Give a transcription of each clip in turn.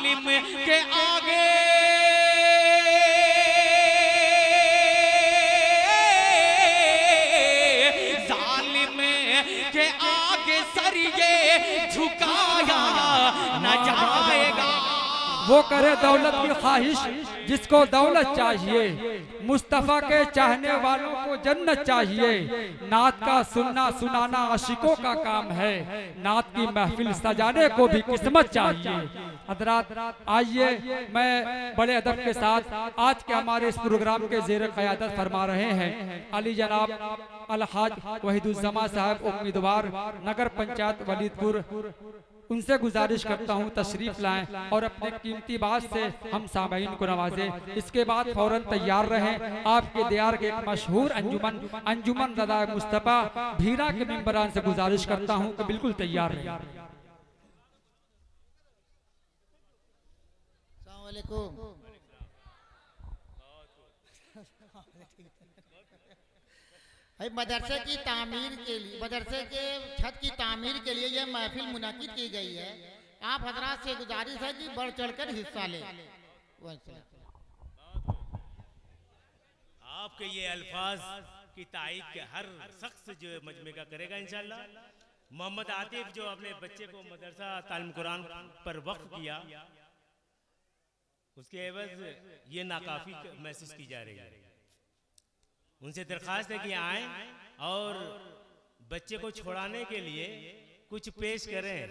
जालिम के आगे सर ये झुकाया न जाएगा। वो करे दौलत की ख्वाहिश जिसको दौलत चाहिए, मुस्तफ़ा के चाहने वालों को जन्नत चाहिए। नात का सुनना सुनाना आशिकों का काम है, नात की महफिल सजाने को भी किस्मत चाहिए। हज़रात आइए, मैं बड़े अदब के साथ आज के हमारे इस प्रोग्राम के ज़ेर क़यादत फरमा रहे हैं अली जनाब अलहाज वहीदुज़्ज़मा साहब उम्मीदवार नगर पंचायत वलीदपुर, उनसे गुजारिश करता हूं तशरीफ लाएं और अपने कीमती बात से हम सामईन को नवाजें। इसके बाद फौरन तैयार रहें। आपके दियार के एक मशहूर अंजुमन रज़ा मुस्तफ़ा भीरा के मेंबरान से गुजारिश करता हूं कि बिल्कुल तैयार रहें। मदरसे की तामीर के लिए, मदरसे के छत की तामीर के लिए यह महफिल मुनाकिद की गई है। आप हजरात से गुजारिश है कि बढ़ चढ़कर हिस्सा लें। आपके ये अल्फाज की तारीफ के हर शख्स जो मजमे का करेगा इंशाल्लाह। मोहम्मद आतिफ जो अपने बच्चे को मदरसा तालीम कुरान पर वक्फ किया, उसके एवज ये नाकाफी महसूस की जा रही है। उनसे दरखास्त है कि आए और बच्चे को छोड़ाने के लिए कुछ पेश करें।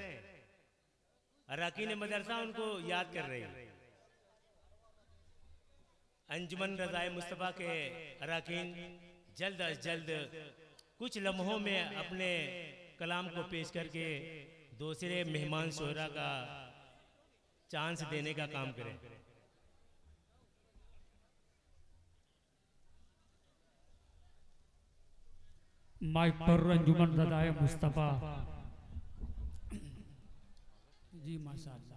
अरकान मदरसा उनको याद कर रहे हैं। अंजुमन रज़ाए मुस्तफ़ा के अरकान जल्द अज जल्द कुछ लम्हों में अपने कलाम को पेश करके दूसरे मेहमान शोहरा का चांस देने का काम करें। माइक पर अंजुमन रज़ाए मुस्तफ़ा जी माशाअल्लाह।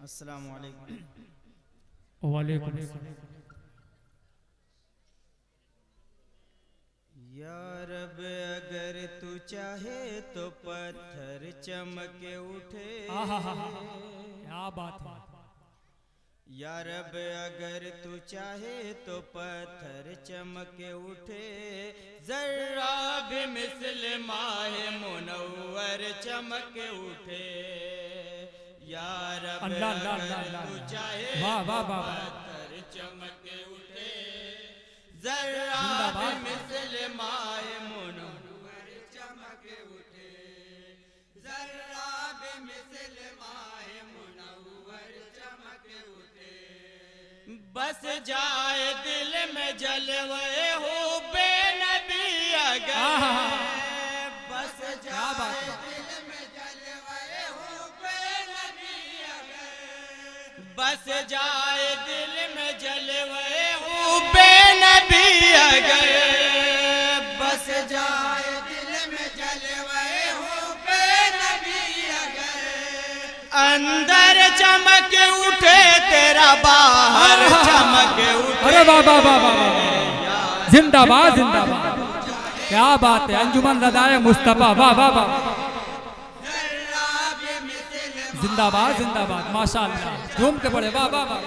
अस्सलाम वालेकुम। वालेकुम अस्सलाम। या रब अगर तू चाहे तो पत्थर चमके उठे। क्या बात है। या रब अगर तू चाहे तो पत्थर चमके उठे, जर्रा भी मिस्ल माहे मुनव्वर चमके उठे। या रब अगर तू चाहे तो पत्थर चमके उठे, जर्रा भी मिस्ल माहे मुनव्वर चमके उठे। जर्रा भी मिस्ल माहे मुनव्वर चमके उठे। बस जाए दिल में जलवे हो बेनबी अगर, बस जाए दिल में जलवे हो बेनबी अगर, बस जाए दिल में जलवे हो बेनबी अगर, बस जाए दिल में जलवे हो बेनबी अगर। अंदर चमक उठे तेरा बाहर चमक उठे। अरे वाह वाह वाह वाह, जिंदाबाद जिंदाबाद। क्या बात है अंजुमन रज़ाए मुस्तफ़ा, वाह वाह वाह, जिंदाबाद जिंदाबाद माशाअल्लाह। झूम के पड़े वाह वाह वाह।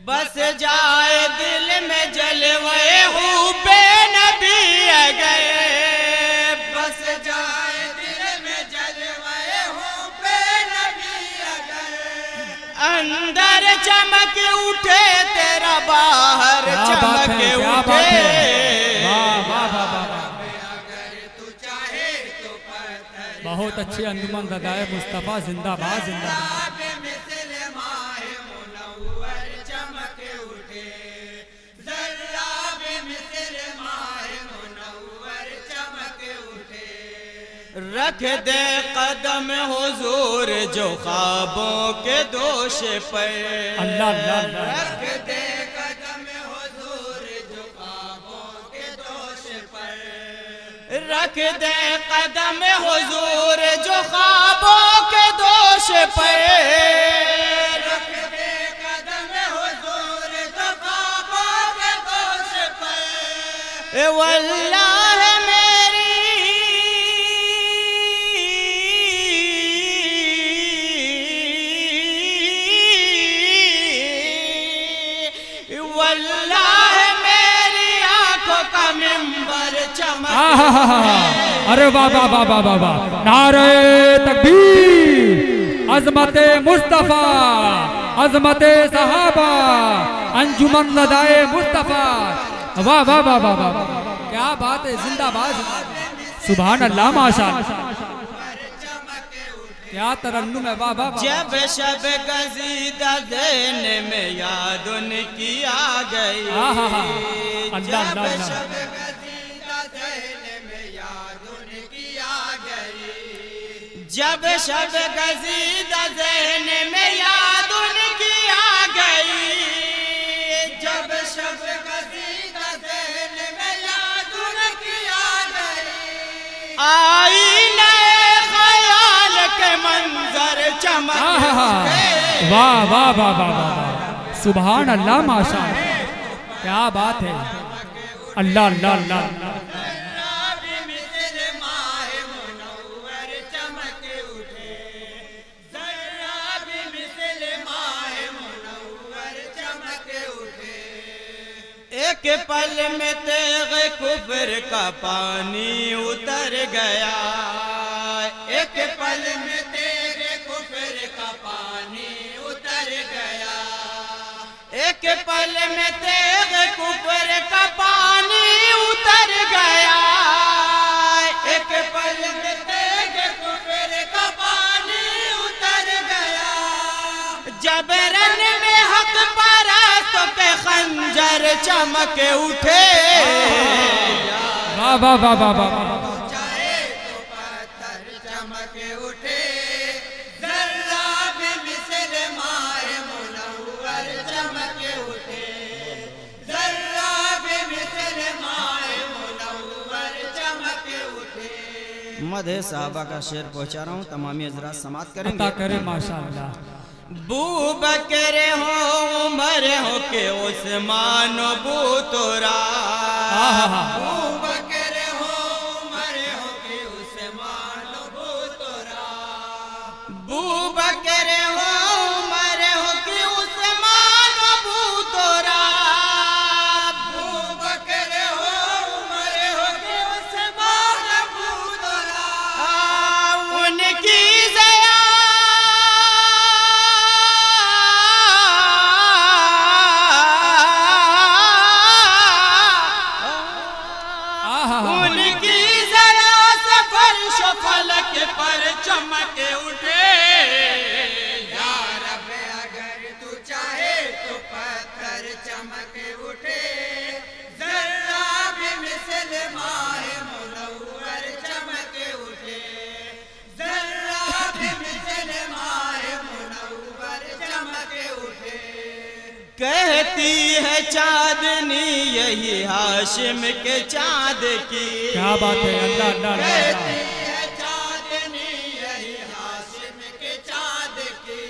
बस जाए दिल में जलवे हो बेनबी अगर, बस जाए दिल में जलवे हो बेनबी अगर। अंदर चमक उठे तेरा बाहर चमक उठे। बहुत अच्छे अंजुमन रज़ाए मुस्तफ़ा, जिंदाबाद जिंदाबाद। रख दे कदम हुजूर जो ख्वाबों के दोष पर। अल्लाह अल्लाह अल्लाह। रख दे कदम हुजूर जो ख्वाबों के दोष पर। रख दे कदम हुजूर जो ख्वाबों के दोष पर। रख दे कदम हुजूर जो ख्वाबों के दोष पर। वल्लाह मेरी वल्लाह मेरी आंखों का मिंबर चमक। अरे वाह वाह वाह वाह वाह वाह, नारे तकबीर, अजमते मुस्तफा, अजमते सहाबा, अंजुमन लदाए मुस्तफा। वाह वाह वाह वाह वाह, क्या बात है, जिंदाबाद, सुभान अल्लाह, माशाअल्लाह, क्या तरन्नुम है, वाह वाह वाह। जब शब गज़ीदा ज़हन में याद उनकी आ गई। अल्लाह जब अल्लाह। शब गज़ीदा ज़हन में याद उनकी आ गई। जब शब गज़ीदा ज़हन में याद उनकी आ गई। जब शब गज़ीदा ज़हन में याद उनकी आ गई। आई नए ख्याल के मंजर चमक। वाह वाह वाह वाह वाह, सुभान अल्लाह, माशाअल्लाह, क्या बात है, अल्लाह अल्लाह अल्लाह। एक पल में तेग कुफर का पानी उतर गया। एक पल में तेग कुफर का पानी उतर गया। एक पल में तेग कुफर का पानी उतर गया। एक पल में तेग कुफर का पानी उतर गया। जबरन में हक परस्तों के खंजर चमक उठे। वाह वाह वाह वाह वाह, चाहे तो पत्थर चमक उठे। जर्रा भी मिसल माए मुनव्वर चमक उठे। जर्रा भी मिसल माए मुनव्वर चमक उठे। मदह साहबा का शेर पहुंचा रहा हूँ, तमामी हजरात समात करेंगे। अता करे, माशाअल्लाह। बू बकर हो उमर हो के उस्मान बू तोरा। बू बकर हो उमर हो के उस्मान बू तोरा। बू बकर हो उमर हो के उस्मान बू तोरा। बू बकर हो उमर हो के उस्मान बू तोरा। उनकी फलक पर चमक उठे। या रब अगर तू चाहे तो पत्थर चमक उठे। जर्रा भी मिसल माहे मुनव्वर चमक उठे। जर्रा भी मिसल माहे मुनव्वर चमक उठे। कहती है चांदनी यही हाशिम के चाँद की। क्या बात है, अल्लाह अल्लाह अल्लाह। कहती है चांदनी यही हाशिम के चाँद की।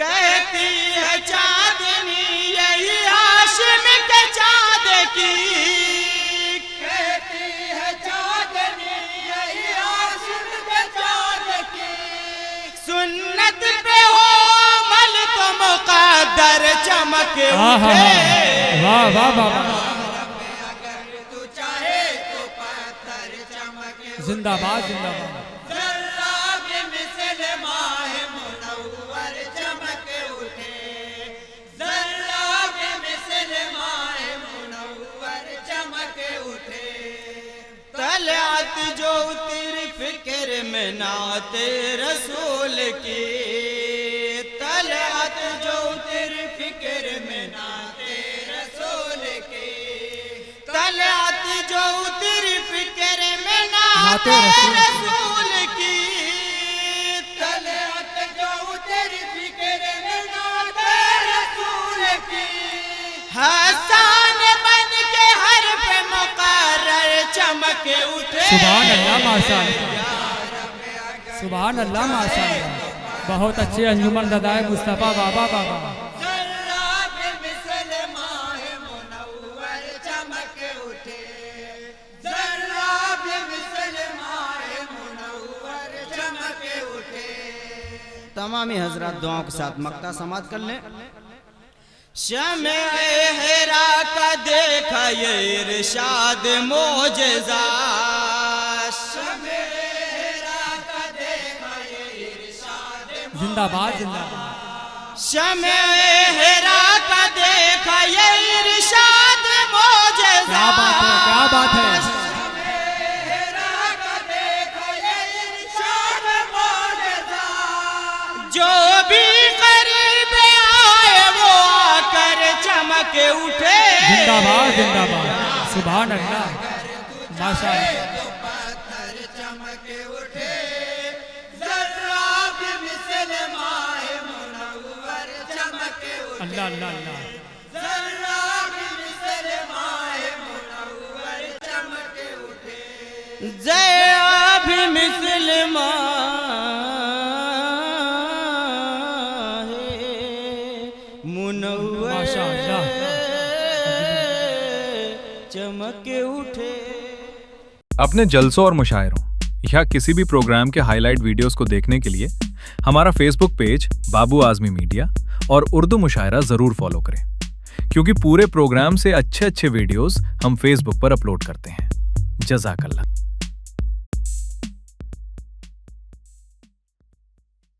कहती है चांदनी यही हाशिम के चाँद की। सुन्नत पे हो अमल तो मुक़द्दर चमक उठे। वाह वाह वाह, अगर तू चाहे तो पत्थर चमक उठे। जिंदाबाद जिंदाबाद। जर्रा भी मिसल माहे मुनव्वर चमक उठे। जर्रा भी मिसल माहे मुनव्वर चमक उठे। तलअत जो तेरी फिक्र में नाते रसूल की। तलअत जो तेरी फिक्र में नाते रसूल की। तलअत जो तेरी फिक्र में नाते रसूल चमके उठे। सुभान अल्लाह माशाअल्लाह, सुभान अल्लाह माशाअल्लाह। बहुत अच्छे अंजुमन दादाए मुस्तफ़ा बाबा बाबा। जर्रा भी मिसल माहे मुनव्वर चमके उठे। जर्रा भी मिसल माहे मुनव्वर चमके उठे। तमामी हजरात दुआओं के साथ मक्ता समाप्त कर लें। शमे हेरा का देखा ये इरशाद मोजज़ा। शमे हेरा का देखा ये इरशाद जिंदाबाद जिंदाबाद। शमे हेरा का देखा ये इरशाद मोजज़ा। क्या बात है, क्या बात है। शमे हेरा का देखा ये इरशाद मोजज़ा। जो भी करीब आए वो आकर चमके उठे। जिंदाबाद जिंदाबाद। सुभान अल्लाह माशाअल्लाह। पत्थर चमके उठे। जर्रा भी मिसल माहे मुनव्वर चमके उठे। अल्लाह अल्लाह अल्लाह। जर्रा भी मिसल माहे मुनव्वर चमके उठे। जया भी मुसलमान मुनव्वर माशाअल्लाह। चमके उठे। अपने जलसों और मुशायरों या किसी भी प्रोग्राम के हाईलाइट वीडियोस को देखने के लिए हमारा फेसबुक पेज बाबू आजमी मीडिया और उर्दू मुशायरा जरूर फॉलो करें, क्योंकि पूरे प्रोग्राम से अच्छे वीडियोस हम फेसबुक पर अपलोड करते हैं। जज़ाकल्लाह।